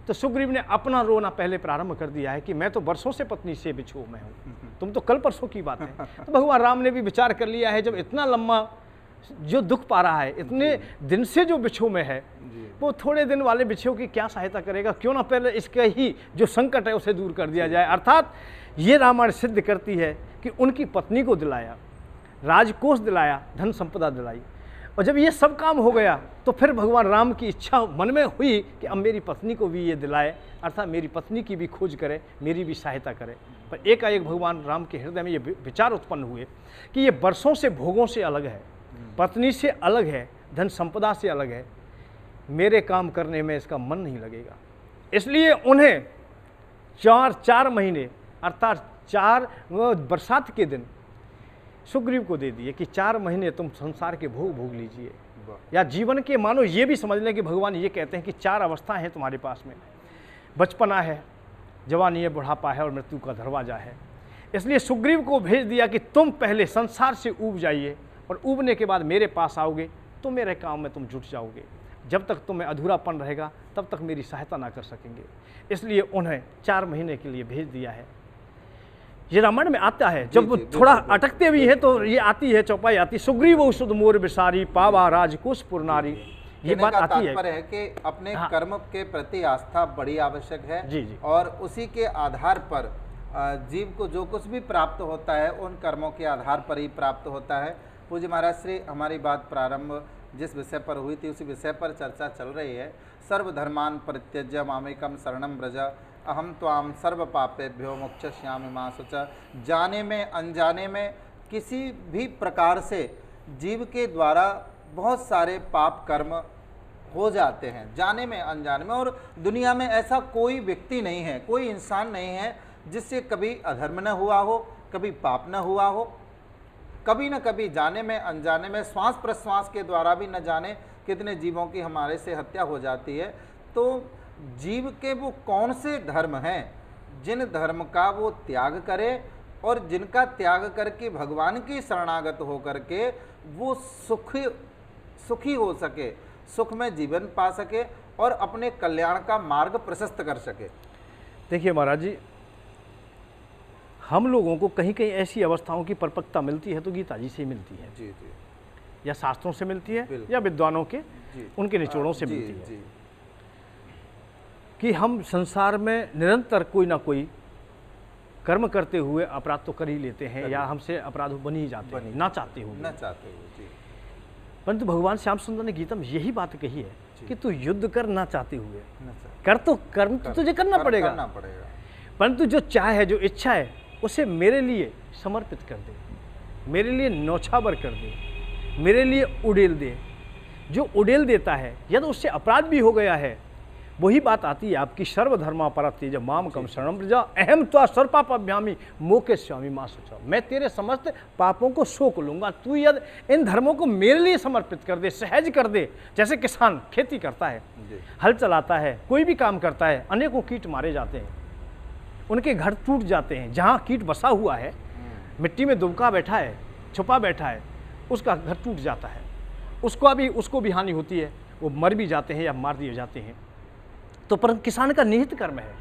तो सुग्रीव ने अपना रोना पहले प्रारंभ कर दिया है कि मैं तो वर्षों से पत्नी से बिछो मैं हूँ, तुम तो कल परसों की बात है। तो भगवान राम ने भी विचार कर लिया है, जब इतना लंबा जो दुख पा रहा है, इतने दिन से जो बिछो में है, वो थोड़े दिन वाले बिछो की क्या सहायता करेगा, क्यों ना पहले इसका ही जो संकट है उसे दूर कर दिया जाए। अर्थात ये रामायण सिद्ध करती है कि उनकी पत्नी को दिलाया, राजकोष दिलाया, धन संपदा दिलाई, और जब ये सब काम हो गया तो फिर भगवान राम की इच्छा मन में हुई कि अब मेरी पत्नी को भी ये दिलाए, अर्थात मेरी पत्नी की भी खोज करे, मेरी भी सहायता करे। पर एकाएक भगवान राम के हृदय में ये विचार उत्पन्न हुए कि ये वर्षों से भोगों से अलग है, पत्नी से अलग है, धन संपदा से अलग है, मेरे काम करने में इसका मन नहीं लगेगा। इसलिए उन्हें 4 महीने अर्थात 4 बरसात के दिन सुग्रीव को दे दिए कि 4 महीने तुम संसार के भोग भोग लीजिए, या जीवन के मानो ये भी समझ लें कि भगवान ये कहते हैं कि 4 अवस्थाएं हैं तुम्हारे पास में, बचपना है, जवानी है, बुढ़ापा है और मृत्यु का दरवाजा है। इसलिए सुग्रीव को भेज दिया कि तुम पहले संसार से ऊब जाइए और ऊबने के बाद मेरे पास आओगे तो मेरे काम में तुम जुट जाओगे, जब तक तुम्हें अधूरापन रहेगा तब तक मेरी सहायता ना कर सकेंगे। इसलिए उन्हें 4 महीने के लिए भेज दिया है। ये रामायण में आता है, जब वो थोड़ा अटकते भी हैं तो ये आती है, चौपाई आती, सुग्रीव औषध मोर बिसारी पावा राजकोष पुरनारी, ये बात आती है। है कि अपने कर्म के प्रति आस्था बड़ी आवश्यक है। जी जी। और उसी के आधार पर जीव को जो कुछ भी प्राप्त होता है उन कर्मों के आधार पर ही प्राप्त होता है। पूज्य महाराज श्री, हमारी बात प्रारंभ जिस विषय पर हुई थी उसी विषय पर चर्चा चल रही है। सर्वधर्मान परित्यज्य मामेकम शरणं व्रज अहम त्वाम सर्व पापेभ्यो मोक्षयिष्यामि मा शुच। जाने में अनजाने में किसी भी प्रकार से जीव के द्वारा बहुत सारे पाप कर्म हो जाते हैं, जाने में अनजाने में। और दुनिया में ऐसा कोई व्यक्ति नहीं है, कोई इंसान नहीं है जिससे कभी अधर्म न हुआ हो, कभी पाप न हुआ हो। कभी न कभी जाने में अनजाने में, श्वास प्रश्वास के द्वारा भी न जाने कितने जीवों की हमारे से हत्या हो जाती है। तो जीव के वो कौन से धर्म हैं जिन धर्म का वो त्याग करे और जिनका त्याग करके भगवान की शरणागत हो करके वो सुखी हो सके, सुख में जीवन पा सके और अपने कल्याण का मार्ग प्रशस्त कर सके। देखिए महाराज जी, हम लोगों को कहीं कहीं ऐसी अवस्थाओं की परिपक्वता मिलती है तो गीता जी से ही मिलती है। जी जी। या शास्त्रों से मिलती है या विद्वानों के उनके निचोड़ों से मिलती है। जी। कि हम संसार में निरंतर कोई ना कोई कर्म करते हुए अपराध तो कर ही लेते हैं, या हमसे अपराध बन ही जाते हैं ना चाहते हुए। जी। परंतु भगवान श्याम सुंदर ने गीता में यही बात कही है कि तू युद्ध कर ना चाहते हुए, कर तो कर्म तो तुझे करना पड़ेगा, परंतु जो चाह है, जो इच्छा है, उसे मेरे लिए समर्पित कर दे, मेरे लिए न्यौछावर कर दे, मेरे लिए उड़ेल दे। जो उड़ेल देता है, यदि उससे अपराध भी हो गया है, वही बात आती है आपकी सर्वधर्मा परत्यज माम कम शरणं व्रज अहम त्वा सर्वपापाभ्यामी मोक्षयिष्यामि मा शुच। मैं तेरे समस्त पापों को सोख लूंगा, तू यदि इन धर्मों को मेरे लिए समर्पित कर दे, सहज कर दे। जैसे किसान खेती करता है, हल चलाता है, कोई भी काम करता है, अनेकों कीट मारे जाते हैं, उनके घर टूट जाते हैं। जहाँ कीट बसा हुआ है, मिट्टी में दुबका बैठा है, छुपा बैठा है, उसका घर टूट जाता है, उसको भी हानि होती है, वो मर भी जाते हैं या मार दिए जाते हैं। तो परंतु किसान का निहित कर्म है,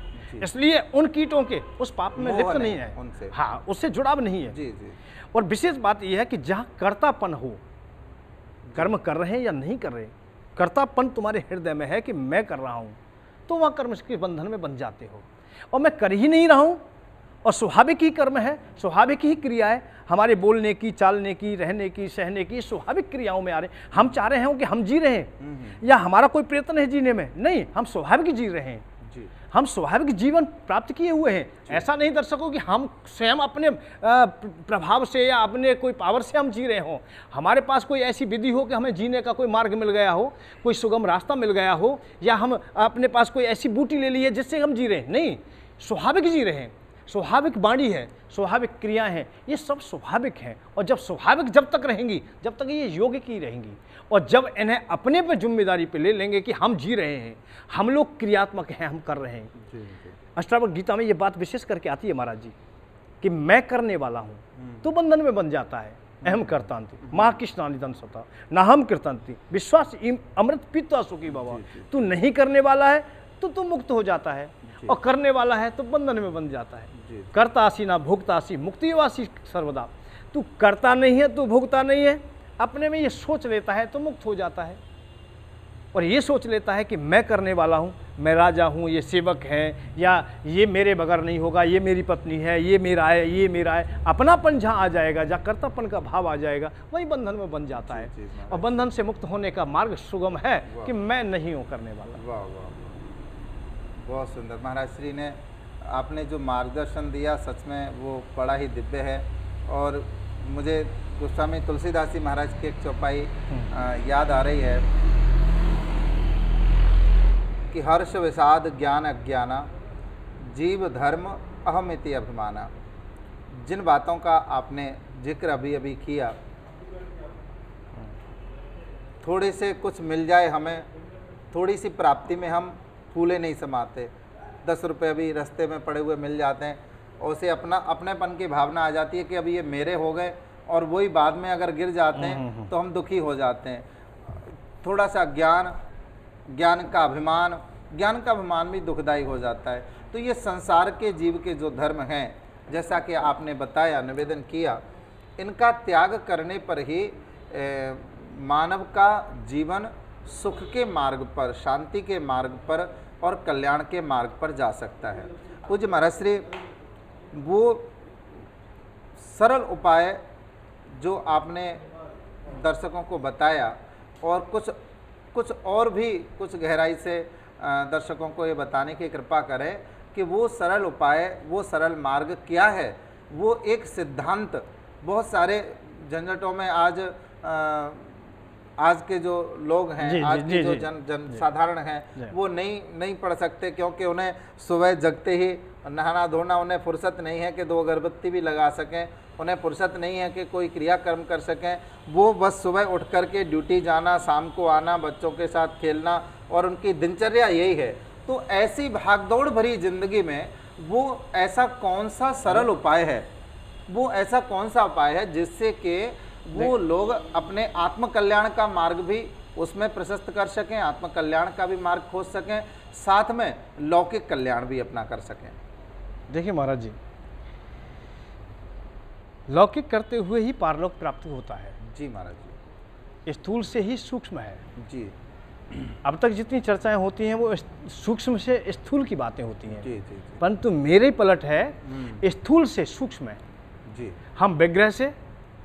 इसलिए उन कीटों के उस पाप में लिप्त नहीं है उनसे। हाँ, उससे जुड़ाव नहीं है। जी जी। और विशेष बात यह है कि जहाँ कर्तापन हो, कर्म कर रहे हैं या नहीं कर रहे, कर्तापन तुम्हारे हृदय में है कि मैं कर रहा हूँ, तो वहाँ कर्म के बंधन में बन जाते हो। और मैं कर ही नहीं रहा हूँ, और स्वाभाविक ही कर्म है, स्वाभाविक ही क्रिया है, हमारे बोलने की, चालने की, रहने की, सहने की स्वाभाविक क्रियाओं में आ रहे हैं। हम चाह रहे हैं कि हम जी रहे हैं या हमारा कोई प्रयत्न है जीने में, नहीं, हम स्वाभाविक जी रहे हैं। हम स्वाभाविक जीवन प्राप्त किए हुए हैं। ऐसा नहीं दर्शकों कि हम स्वयं अपने प्रभाव से या अपने कोई पावर से हम जी रहे हों, हमारे पास कोई ऐसी विधि हो कि हमें जीने का कोई मार्ग मिल गया हो, कोई सुगम रास्ता मिल गया हो, या हम अपने पास कोई ऐसी बूटी ले ली है जिससे हम जी रहे हैं। नहीं, स्वाभाविक जी रहे हैं, स्वाभाविक वाणी है, स्वाभाविक क्रियाएं हैं, ये सब स्वाभाविक हैं। और जब स्वाभाविक जब तक रहेंगी, जब तक ये योग्य की रहेंगी, और जब इन्हें अपने पे जिम्मेदारी पे ले लेंगे कि हम जी रहे हैं, हम लोग क्रियात्मक हैं, हम कर रहे हैं। अष्टावक्र गीता में ये बात विशेष करके आती है महाराज जी कि मैं करने वाला हूँ तो बंधन में बन जाता है। अहम कर्तांति माँ कृष्णानिधन सता न हम कृतांति विश्वास अमृत पीता सुखी बाबा। तू नहीं करने वाला है तो तू मुक्त हो जाता है, और करने वाला है तो बंधन में बन जाता है। करतासी ना भोगतासी मुक्तिवासी सर्वदा। तू करता नहीं है, तू भोगता नहीं है, अपने में ये सोच लेता है तो मुक्त हो जाता है। और ये सोच लेता है कि मैं करने वाला हूँ, मैं राजा हूँ, ये सेवक है, या ये मेरे बगैर नहीं होगा, ये मेरी पत्नी है, ये मेरा है, ये मेरा है, अपनापन जहाँ आ जाएगा, जहाँ कर्तव्यपन का भाव आ जाएगा, वही बंधन में बन जाता है। और बंधन से मुक्त होने का मार्ग सुगम है कि मैं नहीं हूँ करने वाला। वाह वाह, बहुत सुंदर महाराज श्री ने आपने जो मार्गदर्शन दिया, सच में वो बड़ा ही दिव्य है। और मुझे गोस्वामी तुलसीदास जी महाराज की एक चौपाई याद आ रही है कि हर्ष विषाद ज्ञान अज्ञाना जीव धर्म अहमिति अभिमाना। जिन बातों का आपने जिक्र अभी अभी किया, थोड़े से कुछ मिल जाए हमें, थोड़ी सी प्राप्ति में हम फूले नहीं समाते, 10 रुपये भी रास्ते में पड़े हुए मिल जाते हैं और उसे अपनेपन की भावना आ जाती है कि अभी ये मेरे हो गए, और वही बाद में अगर गिर जाते हैं तो हम दुखी हो जाते हैं। थोड़ा सा ज्ञान का अभिमान भी दुखदायी हो जाता है। तो ये संसार के जीव के जो धर्म हैं, जैसा कि आपने बताया, निवेदन किया, इनका त्याग करने पर ही मानव का जीवन सुख के मार्ग पर, शांति के मार्ग पर और कल्याण के मार्ग पर जा सकता है। पूज्य महाराज श्री, वो सरल उपाय जो आपने दर्शकों को बताया, और कुछ और भी कुछ गहराई से दर्शकों को ये बताने की कृपा करें कि वो सरल उपाय, वो सरल मार्ग क्या है। वो एक सिद्धांत बहुत सारे झंझटों में आज के जो लोग हैं, आज के जो जन साधारण हैं, वो नहीं पढ़ सकते, क्योंकि उन्हें सुबह जगते ही नहाना धोना, उन्हें फुर्सत नहीं है कि 2 अगरबत्ती भी लगा सकें, उन्हें फुर्सत नहीं है कि कोई क्रियाकर्म कर सकें। वो बस सुबह उठ कर के ड्यूटी जाना, शाम को आना, बच्चों के साथ खेलना, और उनकी दिनचर्या यही है। तो ऐसी भागदौड़ भरी जिंदगी में वो ऐसा कौन सा सरल उपाय है, वो ऐसा कौन सा उपाय है जिससे कि वो लोग अपने आत्मकल्याण का मार्ग भी उसमें प्रशस्त कर सकें, आत्मकल्याण का भी मार्ग खोज सकें, साथ में लौकिक कल्याण भी अपना कर सकें। देखिए महाराज जी, लौकिक करते हुए ही पारलौक प्राप्त होता है। जी महाराज जी। स्थूल से ही सूक्ष्म है जी। अब तक जितनी चर्चाएं होती हैं वो सूक्ष्म से स्थूल की बातें होती हैं। जी जी जी। परंतु मेरे पलट है स्थूल से सूक्ष्म है। जी। हम विग्रह से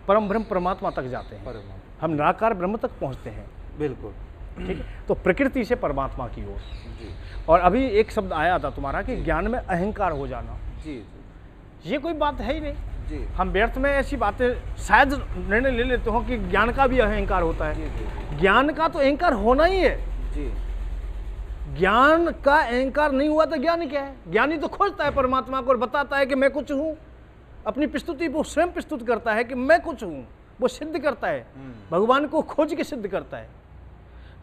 परम ब्रह्म परमात्मा तक जाते हैं, हम निराकार ब्रह्म तक पहुंचते हैं। बिल्कुल ठीक है, तो प्रकृति से परमात्मा की ओर। जी। और अभी एक शब्द आया था तुम्हारा कि ज्ञान में अहंकार हो जाना। जी जी। ये कोई बात है ही नहीं। जी। हम व्यर्थ में ऐसी बातें शायद निर्णय ले लेते हो कि ज्ञान का भी अहंकार होता है। जी जी। ज्ञान का तो अहंकार होना ही है। जी। ज्ञान का अहंकार नहीं हुआ तो ज्ञानी क्या है? ज्ञानी तो खोजता है परमात्मा को और बताता है कि मैं कुछ हूँ। अपनी प्रस्तुति वो स्वयं प्रस्तुत करता है कि मैं कुछ हूँ, वो सिद्ध करता है, भगवान को खोज के सिद्ध करता है।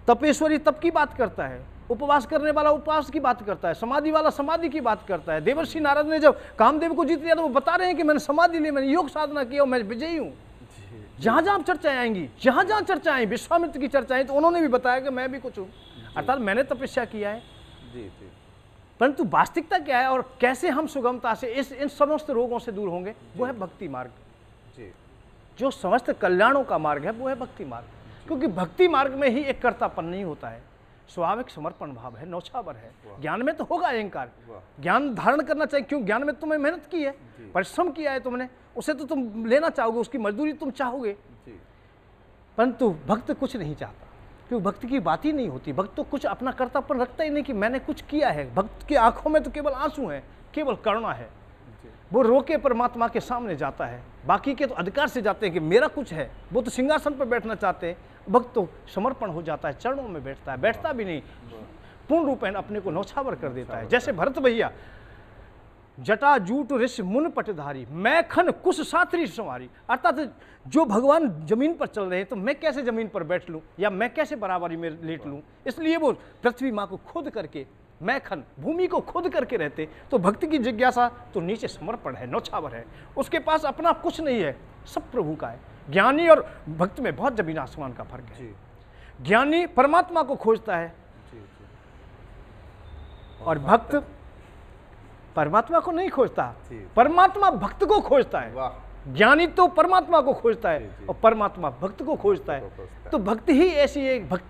तपेश्वरी तप की बात करता है, उपवास करने वाला उपवास की बात करता है, समाधि वाला समाधि की बात करता है। देवर्षि नारद ने जब कामदेव को जीत लिया तो वो बता रहे हैं कि मैंने समाधि ली, मैंने योग साधना किया और मैं विजयी हूँ। जहाँ जहाँ चर्चाएं आएंगी, जहाँ जहाँ चर्चाएं, विश्वामित्र की चर्चाएं, तो उन्होंने भी बताया कि मैं भी कुछ हूँ, अर्थात मैंने तपस्या किया है। जी जी। परंतु वास्तविकता क्या है और कैसे हम सुगमता से इन समस्त रोगों से दूर होंगे, वो है भक्ति मार्ग। जी। जो समस्त कल्याणों का मार्ग है वो है भक्ति मार्ग। क्योंकि भक्ति मार्ग में ही एक कर्तापन नहीं होता है, स्वाभाविक समर्पण भाव है, नौछावर है। ज्ञान में तो होगा अहंकार, ज्ञान धारण करना चाहिए, क्यों? ज्ञान में तुमने मेहनत की है, परिश्रम किया है तुमने, उसे तो तुम लेना चाहोगे, उसकी मजदूरी तुम चाहोगे। परंतु भक्त कुछ नहीं चाहता, क्योंकि भक्त की बात ही नहीं होती। भक्त तो कुछ अपना कर्तव्य रखता ही नहीं कि मैंने कुछ किया है। भक्त की आंखों में तो केवल आंसू है, केवल करुणा है। वो रो के परमात्मा के सामने जाता है। बाकी के तो अधिकार से जाते हैं कि मेरा कुछ है, वो तो सिंहासन पर बैठना चाहते हैं। भक्त तो समर्पण हो जाता है, चरणों में बैठता है, बैठता भी नहीं, पूर्ण रूपेण अपने को नौछावर कर देता है। जैसे भरत भैया, जटा जूट ऋषि मुन पटधारी, मैं खन कुश साथरी संवारी, अर्थात जो भगवान जमीन पर चल रहे हैं तो मैं कैसे जमीन पर बैठ लूं या मैं कैसे बराबरी में लेट लूं। इसलिए वो पृथ्वी माँ को खोद करके, मैं खन भूमि को खोद करके रहते। तो भक्ति की जिज्ञासा तो नीचे समर्पण है, नौछावर है, उसके पास अपना कुछ नहीं है, सब प्रभु का है। ज्ञानी और भक्त में बहुत जमीन आसमान का फर्क है। ज्ञानी परमात्मा को खोजता है और भक्त परमात्मा को नहीं खोजता, परमात्मा भक्त को खोजता है। ज्ञानी तो परमात्मा को खोजता है और परमात्मा भक्त को खोजता है। तो भक्ति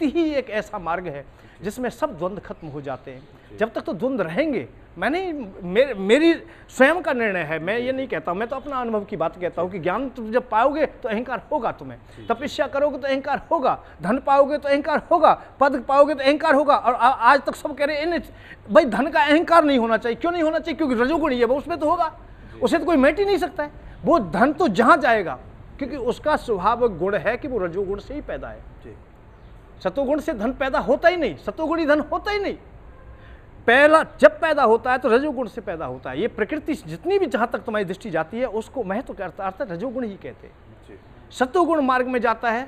ही एक ऐसा मार्ग है जिसमें सब द्वंद्व खत्म हो जाते हैं। जब तक तो द्वंद्व रहेंगे। मेरी स्वयं का निर्णय है, मैं ये नहीं कहता, मैं तो अपना अनुभव की बात कहता हूँ कि ज्ञान तुम जब पाओगे तो अहंकार होगा तुम्हें, तपस्या करोगे तो अहंकार होगा, धन पाओगे तो अहंकार होगा, पद पाओगे तो अहंकार होगा। और आज तक सब कह रहे हैं भाई धन का अहंकार नहीं होना चाहिए। क्यों नहीं होना चाहिए? क्योंकि रजोगुण है वो, उसमें तो होगा, उसे तो कोई मेट ही नहीं सकता है। वो धन तो जहाँ जाएगा, क्योंकि उसका स्वभाव गुण है कि वो रजोगुण से ही पैदा है। सतोगुण से धन पैदा होता ही नहीं, सतोगुणी धन होता ही नहीं। पहला जब पैदा होता है तो रजोगुण से पैदा होता है। ये प्रकृति जितनी भी जहाँ तक तुम्हारी दृष्टि जाती है उसको महत्व करता है, अर्थात रजोगुण ही कहते हैं। सतोगुण मार्ग में जाता है,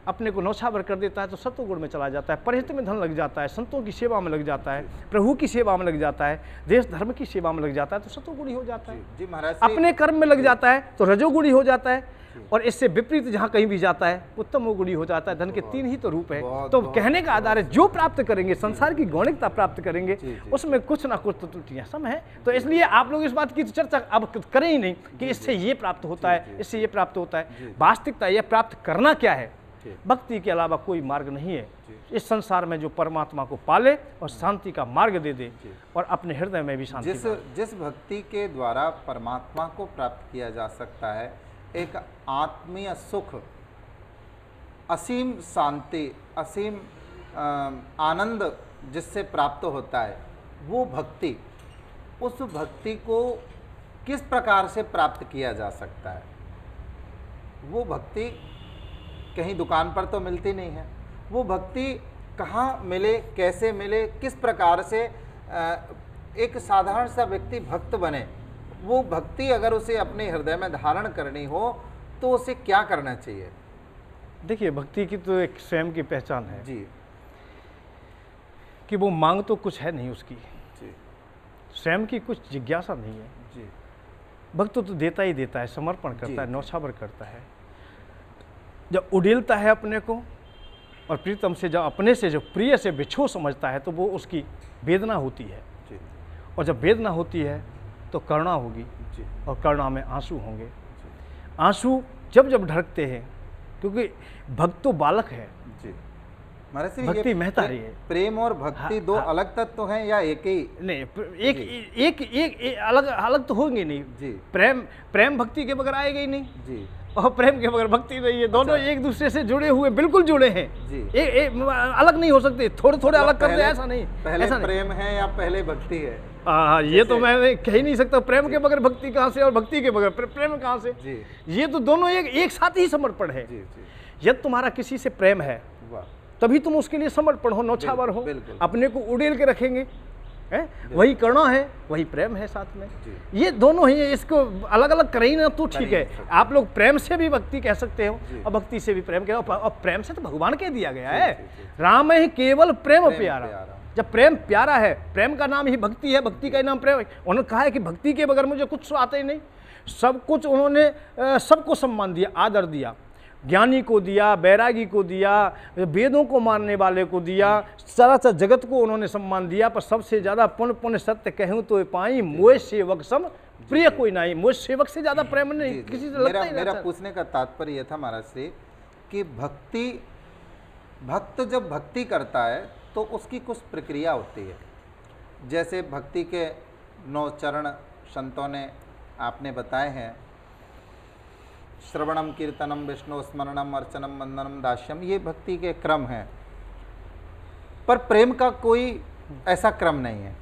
अपने को नौछावर कर देता है तो सतोगुण में चला जाता है, परहित में धन लग जाता है, संतों की सेवा में लग जाता है, प्रभु की सेवा में लग जाता है, देश धर्म की सेवा में लग जाता है तो सतोगुणी हो जाता है। जी महाराज, अपने कर्म में लग जाता है तो रजोगुणी हो जाता है, और इससे विपरीत जहाँ कहीं भी जाता है उत्तमोगुणी हो जाता है। धन के तीन ही तो रूप है। तो कहने का आधार है जो प्राप्त करेंगे, संसार की गौणिकता प्राप्त करेंगे, उसमें कुछ ना कुछ तो त्रुटियां सब है। तो इसलिए आप लोग इस बात की चर्चा अब करें ही नहीं कि इससे ये प्राप्त होता है, इससे ये प्राप्त होता है। वास्तविकता यह प्राप्त करना क्या है, भक्ति के अलावा कोई मार्ग नहीं है। इस संसार में जो परमात्मा को पाले और शांति का मार्ग दे दे और अपने हृदय में भी शांति। जिस भक्ति के द्वारा परमात्मा को प्राप्त किया जा सकता है, एक आत्मीय सुख, असीम शांति, असीम आनंद जिससे प्राप्त होता है, वो भक्ति, उस भक्ति को किस प्रकार से प्राप्त किया जा सकता है? वो भक्ति कहीं दुकान पर तो मिलती नहीं है। वो भक्ति कहाँ मिले, कैसे मिले, किस प्रकार से एक साधारण सा व्यक्ति भक्त बने? वो भक्ति अगर उसे अपने हृदय में धारण करनी हो तो उसे क्या करना चाहिए? देखिए, भक्ति की तो एक स्वयं की पहचान है जी, कि वो मांग तो कुछ है नहीं उसकी, जी, स्वयं की कुछ जिज्ञासा नहीं है। जी, भक्त तो देता ही देता है, समर्पण करता जी, है, नौछावर करता है। जब उड़ेलता है अपने को और प्रीतम से जब अपने से जो प्रिय से बिछो समझता है तो वो उसकी वेदना होती है। जी, और जब वेदना होती है तो करुणा होगी, जी, और करुणा में आंसू होंगे। आंसू जब जब ढरकते हैं, क्योंकि भक्त तो बालक है, जी। महाराज श्री, भक्ति ये महतारी है। प्रेम और भक्ति दो अलग तत्व हैं या एक ही? नहीं, एक अलग अलग तो होंगे नहीं। जी, प्रेम भक्ति के बगैर आएगा ही नहीं, जी, और प्रेम के बगैर भक्ति नहीं है। दोनों एक दूसरे से जुड़े हुए, बिल्कुल जुड़े हैं। जी, अलग नहीं हो सकते, थोड़े थोड़े अलग कर दे, ऐसा नहीं। पहले ऐसा नहीं। प्रेम है या पहले भक्ति है? हाँ, ये तो मैं कह ही नहीं सकता। प्रेम के बगैर भक्ति कहाँ से और भक्ति के बगैर प्रेम कहाँ से? जी, ये तो दोनों एक साथ ही समर्पण है। जी, जी, यदि तुम्हारा किसी से प्रेम है वाह, तभी तुम उसके लिए समर्पण हो, नौछावर हो, बिल्कुल। अपने को उड़ेल के रखेंगे, है? वही करुणा है, वही प्रेम है साथ में। जी। ये दोनों ही है, इसको अलग अलग करें ना तो ठीक है। नहीं आप लोग प्रेम से भी भक्ति कह सकते हो जी। और भक्ति से भी प्रेम कह, और प्रेम से तो भगवान कह दिया गया है, जी। राम है केवल प्रेम प्रेम प्यारा। प्यारा। जब प्रेम प्यारा है, प्रेम का नाम ही भक्ति है, भक्ति का नाम प्रेम है। उन्होंने कहा है कि भक्ति के बगैर मुझे कुछ आता ही नहीं। सब कुछ उन्होंने सबको सम्मान दिया, आदर दिया, ज्ञानी को दिया, बैरागी को दिया, वेदों को मानने वाले को दिया, सारा जगत को उन्होंने सम्मान दिया। पर सबसे ज्यादा पुण्य पुण्य सत्य कहूँ तो पाई, मोह सेवक सम प्रिय कोई नहीं। मोह सेवक से ज्यादा प्रेम नहीं जी, किसी से मेरा लगता ही नहीं। मेरा पूछने का तात्पर्य यह था महाराज श्री कि भक्त जब भक्ति करता है तो उसकी कुछ प्रक्रिया होती है। जैसे भक्ति के 9 चरण संतों ने आपने बताए हैं, श्रवणम कीर्तनम विष्णु स्मरणम अर्चनम वंदनम दास्यम, ये भक्ति के क्रम हैं। पर प्रेम का कोई ऐसा क्रम नहीं है।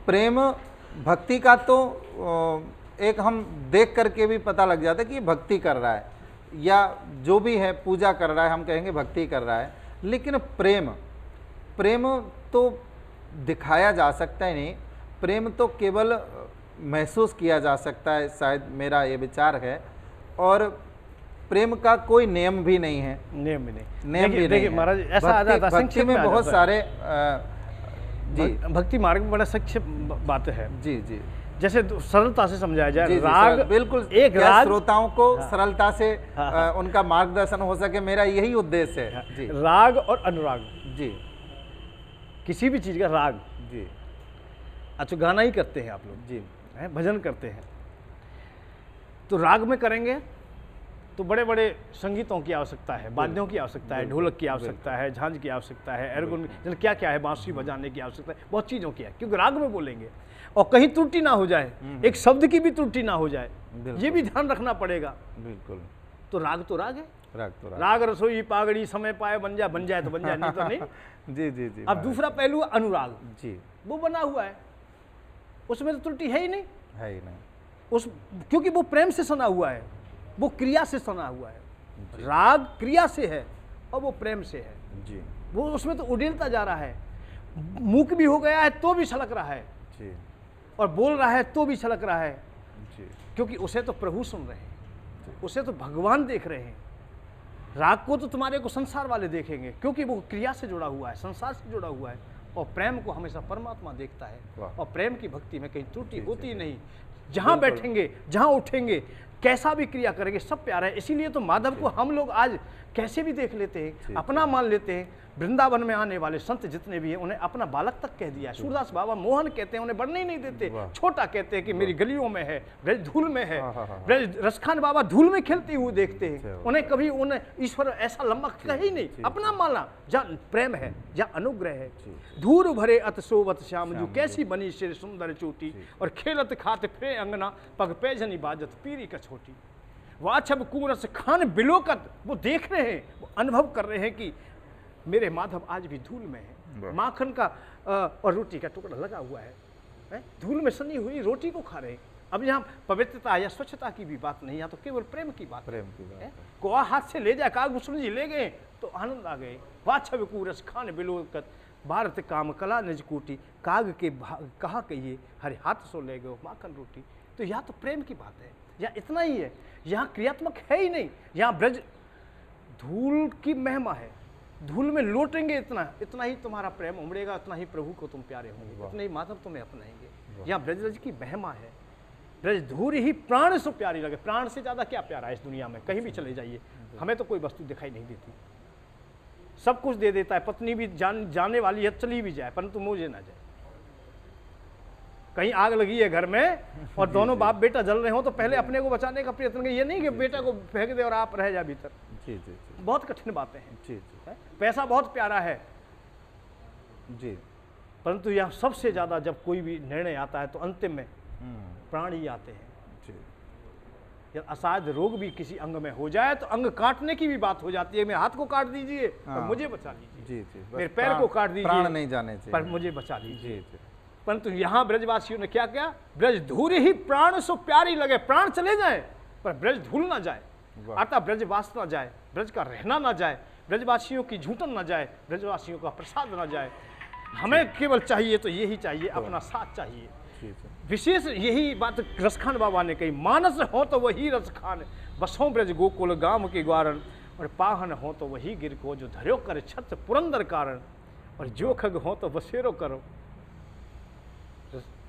प्रेम भक्ति का तो एक हम देख करके भी पता लग जाता है कि ये भक्ति कर रहा है, या जो भी है पूजा कर रहा है, हम कहेंगे भक्ति कर रहा है। लेकिन प्रेम तो दिखाया जा सकता ही नहीं, प्रेम तो केवल महसूस किया जा सकता है, शायद मेरा ये विचार है। और प्रेम का कोई नियम भी नहीं है। नियम भी नहीं, नियम भी देखिए नहीं महाराज, है। ऐसा आ जाता है, भक्ति संक्षेप में आ बहुत जाता है। सारे जी, भक्ति मार्ग में बड़ा संक्षेप बात है। जी, जी, जैसे सरलता से समझाया जाए, जी, जी, राग बिल्कुल, एक क्या राग, श्रोताओं को हाँ, सरलता से हाँ, उनका मार्गदर्शन हो सके, मेरा यही उद्देश्य है। जी, राग और अनुराग, जी, किसी भी चीज का राग। जी, अच्छा, गाना ही करते हैं आप लोग, जी, भजन करते हैं तो राग में करेंगे तो बड़े बड़े संगीतों की आवश्यकता है, वाद्यों की आवश्यकता है, ढोलक की आवश्यकता है, झांझ की आवश्यकता है, एर्गोन क्या क्या है, बांसुरी बजाने की आवश्यकता है, बहुत चीज़ों की है, क्योंकि राग में बोलेंगे और कहीं त्रुटि ना हो जाए, एक शब्द की भी त्रुटि ना हो जाए, ये भी ध्यान रखना पड़ेगा। बिल्कुल। तो राग है, राग तो राग रसोई पागड़ी समय पाए बन जाए तो बन जाए, नहीं तो नहीं। जी जी जी। अब दूसरा पहलू है अनुराग, जी, वो बना हुआ है, उसमें तो त्रुटि है ही नहीं, है ही नहीं। उस क्योंकि वो प्रेम से सना हुआ है, वो क्रिया से सना हुआ है। राग क्रिया से है और वो प्रेम से है जी वो उसमें तो उड़ेलता जा रहा है, मूक भी हो गया है तो भी छलक रहा है जी और बोल रहा है तो भी छलक रहा है, जी। क्योंकि उसे तो प्रभु सुन रहे हैं, उसे तो भगवान देख रहे हैं। राग को तो तुम्हारे को संसार वाले देखेंगे, क्योंकि वो क्रिया से जुड़ा हुआ है, संसार से जुड़ा हुआ है, और प्रेम को हमेशा परमात्मा देखता है। वाह। और प्रेम की भक्ति में कहीं त्रुटि होती नहीं, जहाँ बैठेंगे, जहाँ उठेंगे, कैसा भी क्रिया करेंगे, सब प्यारा है। इसीलिए तो माधव को हम लोग आज कैसे भी देख लेते हैं, अपना मान लेते हैं। वृंदावन में आने वाले संत जितने भी हैं उन्हें अपना बालक तक कह दिया है। सूरदास बाबा मोहन कहते हैं, उन्हें बढ़ने ही नहीं देते, छोटा कहते हैं कि मेरी गलियों में है, ब्रज धूल में है। ब्रज रसखान बाबा धूल में खेलते हुए देखते हैं, उन्हें कभी उन्हें ईश्वर ऐसा लंबा कही नहीं, अपना माना। जहाँ प्रेम है, जहाँ अनुग्रह है। धूर भरे अत सोवत श्याम जो कैसी बनी शेर सुंदर चोटी, और खेलत खाते फिरे अंगना पग पैजनी बाजत पीरी का छोटी। वाछब कुरस खान बिलोकत, वो देख रहे हैं, वो अनुभव कर रहे हैं कि मेरे माधव आज भी धूल में है। माखन का और रोटी का टुकड़ा लगा हुआ है, धूल में सनी हुई रोटी को खा रहे हैं। अब यहाँ पवित्रता या स्वच्छता की भी बात नहीं, यहाँ तो केवल प्रेम की बात है। कोआ हाथ से ले जाए, कागभूषण जी ले गए तो आनंद आ गए। वाछब कुरस खान बिलोकत भारत काम कला निज कूटी, काग के कहा कहिए हरे हाथ सो ले गए माखन रोटी। तो यहाँ तो प्रेम की बात है, यहाँ इतना ही है, यहाँ क्रियात्मक है ही नहीं। यहाँ ब्रज धूल की महिमा है, धूल में लौटेंगे, इतना ही तुम्हारा प्रेम उमड़ेगा, इतना ही प्रभु को तुम प्यारे होंगे, इतना ही माधव तुम्हें अपनाएंगे। यहाँ ब्रज की महिमा है। ब्रज धूल ही प्राण से प्यारी लगे। प्राण से ज्यादा क्या प्यारा है इस दुनिया में, कहीं भी चले जाइए, हमें तो कोई वस्तु दिखाई नहीं देती, सब कुछ दे देता है। पत्नी भी जाने वाली है, चली भी जाए, परंतु मुझे ना जाए। कहीं आग लगी है घर में और दोनों बाप बेटा जल रहे हो तो पहले अपने को बचाने का प्रयत्न करें, ये नहीं कि बेटा को फेंक दे और आप रह जाए भीतर। जी जी जी। बहुत कठिन बातें हैं। जी जी पैसा बहुत प्यारा है जी, परंतु यह सबसे ज्यादा जब कोई भी निर्णय आता है तो अंतिम में प्राण ही आते हैं। जी या असाध्य रोग भी किसी अंग में हो जाए तो अंग काटने की भी बात हो जाती है। मेरे हाथ को काट दीजिए पर मुझे बचा लीजिए, जी जी, बस मेरे पैर को काट दीजिए, प्राण नहीं जाने चाहिए पर मुझे बचा लीजिए। जी जी। परंतु यहाँ ब्रजवासियों ने क्या किया, ब्रज धूल ही प्राण सो प्यारी लगे। प्राण चले जाए पर ब्रज धूल ना जाए, अतः ब्रजवास ना जाए, ब्रज का रहना ना जाए, ब्रजवासियों की झूठन ना जाए, ब्रजवासियों का प्रसाद ना जाए। हमें केवल चाहिए तो यही चाहिए, अपना साथ चाहिए। विशेष यही बात रसखान बाबा ने कही, मानस हो तो वही रसखान, बसों ब्रज गोकुल गाम के ग्वारण, और पाहन हो तो वही गिर को जो धर्यो कर छत पुरंदर कारण, और जो खग हो तो बसेरो करो।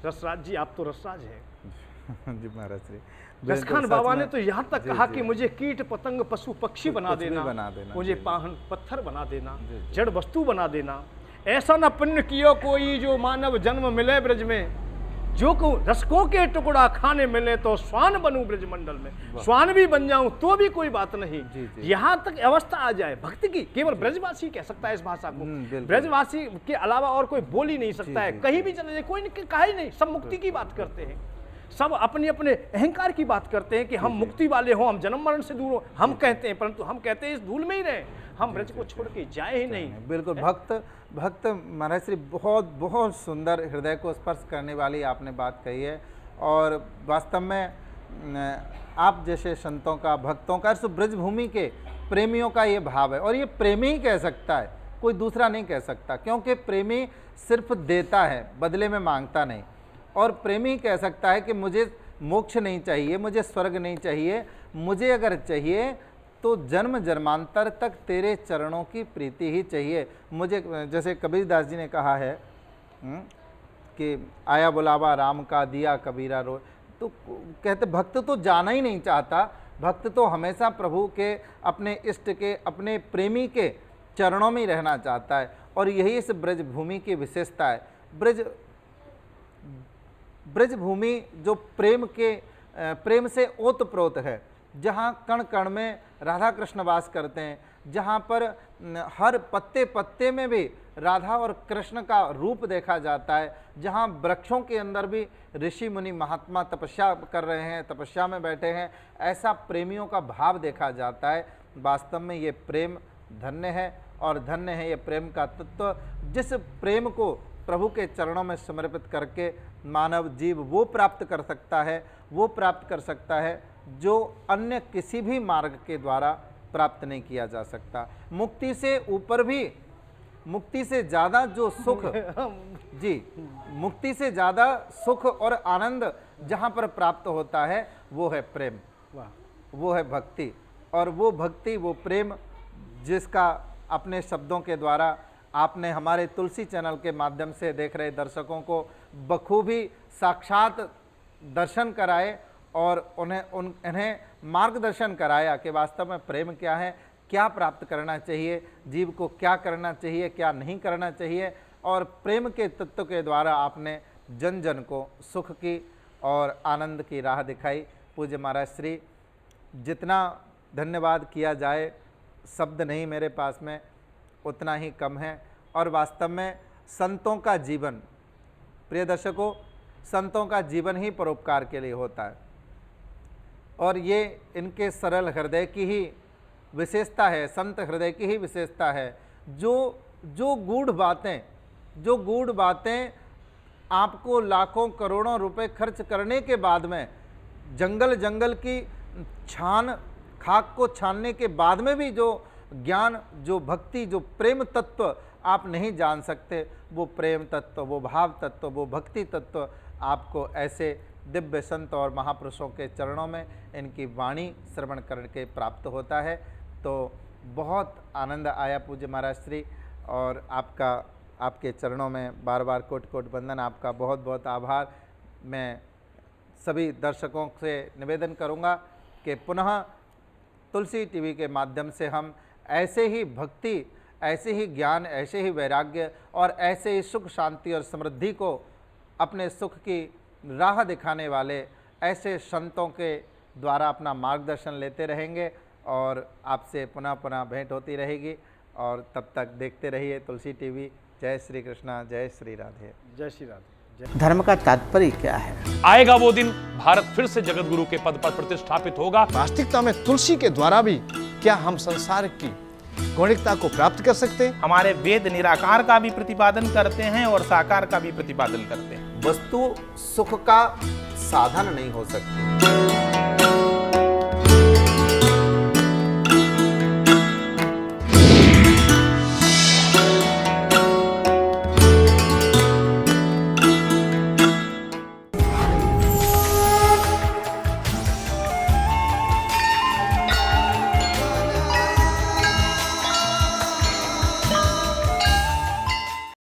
रसराज जी, आप तो रसराज हैं जी महाराज श्री। रसखान बाबा ने तो यहाँ तक कहा कि मुझे कीट पतंग पशु पक्षी बना देना, मुझे पाहन पत्थर बना देना, जड़ वस्तु बना देना। ऐसा न पुण्य कियो कोई जो मानव जन्म मिले ब्रज में, जो को रसकों के टुकड़ा खाने मिले तो स्वान बनूं ब्रज मंडल में, स्वान भी बन जाऊं तो भी कोई बात नहीं। यहाँ तक अवस्था आ जाए भक्ति की, केवल ब्रजवासी कह सकता है इस भाषा को, ब्रजवासी के अलावा और कोई बोल ही नहीं सकता है। कहीं भी चले जाए कोई कहा ही नहीं, सब मुक्ति की बात करते हैं, सब अपने अपने अहंकार की बात करते हैं कि हम मुक्ति वाले हो, हम जन्म मरण से दूर हो, हम कहते हैं, परंतु हम कहते हैं इस धूल में ही रहे, हम ब्रज को छोड़ के जाए ही नहीं। बिल्कुल। भक्त महाराज श्री, बहुत बहुत सुंदर, हृदय को स्पर्श करने वाली आपने बात कही है। और वास्तव में आप जैसे संतों का, भक्तों का, ब्रज भूमि के प्रेमियों का ये भाव है, और ये प्रेमी ही कह सकता है, कोई दूसरा नहीं कह सकता, क्योंकि प्रेमी सिर्फ देता है, बदले में मांगता नहीं। और प्रेमी कह सकता है कि मुझे मोक्ष नहीं चाहिए, मुझे स्वर्ग नहीं चाहिए, मुझे अगर चाहिए तो जन्म जन्मांतर तक तेरे चरणों की प्रीति ही चाहिए मुझे। जैसे कबीरदास जी ने कहा है कि आया बुलावा राम का, दिया कबीरा रो। तो कहते भक्त तो जाना ही नहीं चाहता, भक्त तो हमेशा प्रभु के, अपने इष्ट के, अपने प्रेमी के चरणों में ही रहना चाहता है। और यही इस ब्रज भूमि की विशेषता है। ब्रज भूमि जो प्रेम से ओतप्रोत है, जहाँ कण कण में राधा कृष्ण वास करते हैं, जहाँ पर हर पत्ते पत्ते में भी राधा और कृष्ण का रूप देखा जाता है, जहाँ वृक्षों के अंदर भी ऋषि मुनि महात्मा तपस्या कर रहे हैं, तपस्या में बैठे हैं, ऐसा प्रेमियों का भाव देखा जाता है। वास्तव में ये प्रेम धन्य है और धन्य है ये प्रेम का तत्व, जिस प्रेम को प्रभु के चरणों में समर्पित करके मानव जीव वो प्राप्त कर सकता है, वो प्राप्त कर सकता है जो अन्य किसी भी मार्ग के द्वारा प्राप्त नहीं किया जा सकता। मुक्ति से ऊपर भी, मुक्ति से ज़्यादा जो सुख जी, मुक्ति से ज़्यादा सुख और आनंद जहाँ पर प्राप्त होता है वो है प्रेम, वो है भक्ति। और वो भक्ति, वो प्रेम जिसका अपने शब्दों के द्वारा आपने हमारे तुलसी चैनल के माध्यम से देख रहे दर्शकों को बखूबी साक्षात दर्शन कराए और उन्हें मार्गदर्शन कराया कि वास्तव में प्रेम क्या है, क्या प्राप्त करना चाहिए, जीव को क्या करना चाहिए, क्या नहीं करना चाहिए। और प्रेम के तत्व के द्वारा आपने जन जन को सुख की और आनंद की राह दिखाई। पूज्य महाराज श्री, जितना धन्यवाद किया जाए शब्द नहीं मेरे पास में, उतना ही कम है। और वास्तव में संतों का जीवन, प्रिय दर्शकों, संतों का जीवन ही परोपकार के लिए होता है और ये इनके सरल हृदय की ही विशेषता है, संत हृदय की ही विशेषता है। जो गूढ़ बातें आपको लाखों करोड़ों रुपए खर्च करने के बाद में, जंगल की खाक को छानने के बाद में भी जो ज्ञान, जो भक्ति, जो प्रेम तत्व आप नहीं जान सकते, वो प्रेम तत्व, वो भाव तत्व, वो भक्ति तत्व आपको ऐसे दिव्य संत और महापुरुषों के चरणों में इनकी वाणी श्रवण करके प्राप्त होता है। तो बहुत आनंद आया पूज्य महाराज श्री, और आपके चरणों में बार बार कोटि कोटि वंदन, आपका बहुत बहुत आभार। मैं सभी दर्शकों से निवेदन करूंगा कि पुनः तुलसी टीवी के माध्यम से हम ऐसे ही भक्ति, ऐसे ही ज्ञान, ऐसे ही वैराग्य और ऐसे ही सुख शांति और समृद्धि को, अपने सुख की राह दिखाने वाले ऐसे संतों के द्वारा अपना मार्गदर्शन लेते रहेंगे और आपसे पुनः पुनः भेंट होती रहेगी। और तब तक देखते रहिए तुलसी टीवी। जय श्री कृष्णा, जय श्री राधे। जय श्री राधे। धर्म का तात्पर्य क्या है? आएगा वो दिन, भारत फिर से जगत गुरु के पद पर प्रतिष्ठापित होगा। वास्तविकता में तुलसी के द्वारा भी क्या हम संसार की गौणिकता को प्राप्त कर सकते हैं? हमारे वेद निराकार का भी प्रतिपादन करते हैं और साकार का भी प्रतिपादन करते हैं। वस्तु सुख का साधन नहीं हो सकती।